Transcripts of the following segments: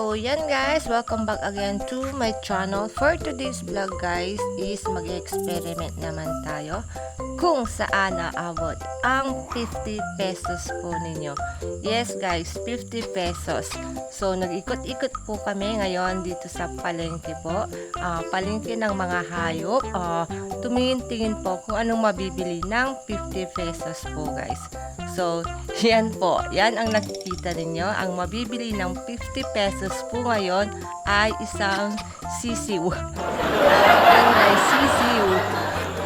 So, yan guys, welcome back again to my channel. For today's vlog guys, is mag-experiment naman tayo kung saan naabot ang 50 pesos po ninyo. Yes guys, 50 pesos. So, nag-ikot-ikot po kami ngayon dito sa palengke po. Palengke ng mga hayop. Tumingin-tingin po kung anong mabibili ng 50 pesos po guys. So, yan po. Yan ang nakikita ninyo. Ang mabibili ng 50 pesos po ngayon ay isang sisiw. Yan guys, sisiw.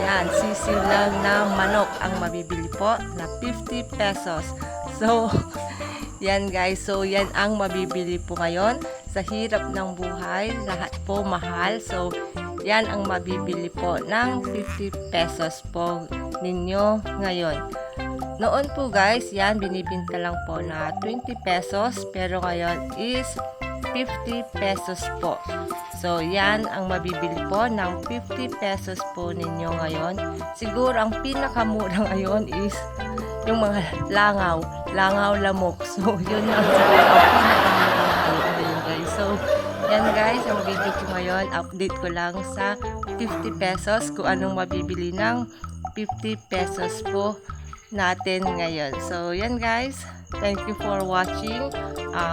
Yan, sisiw lang na manok ang mabibili po na 50 pesos. So, yan guys. So, yan ang mabibili po ngayon. Sa hirap ng buhay, lahat po mahal. So, yan ang mabibili po ng 50 pesos po ninyo ngayon. Noon po guys, yan binibinta lang po na 20 pesos pero ngayon is 50 pesos po. So yan ang mabibili po ng 50 pesos po ninyo ngayon. Siguro ang pinakamura ngayon is yung mga langaw lamok. So yun ang pinakamura ngayon guys. So yan guys, ang video ko ngayon, update ko lang sa 50 pesos kung anong mabibili ng 50 pesos po natin ngayon. So, yan guys. Thank you for watching.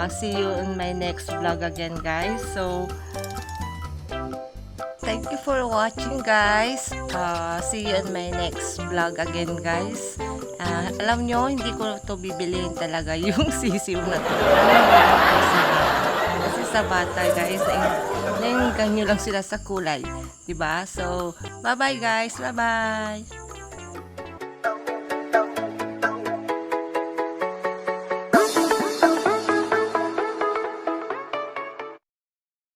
See you in my next vlog again guys. So, thank you for watching guys. See you in my next vlog again guys. Alam nyo, hindi ko to bibiliin talaga yung sisiw na to. Kasi sa bata guys, nanginggan nyo lang sila sa kulay. Diba? So, bye bye guys. Bye bye.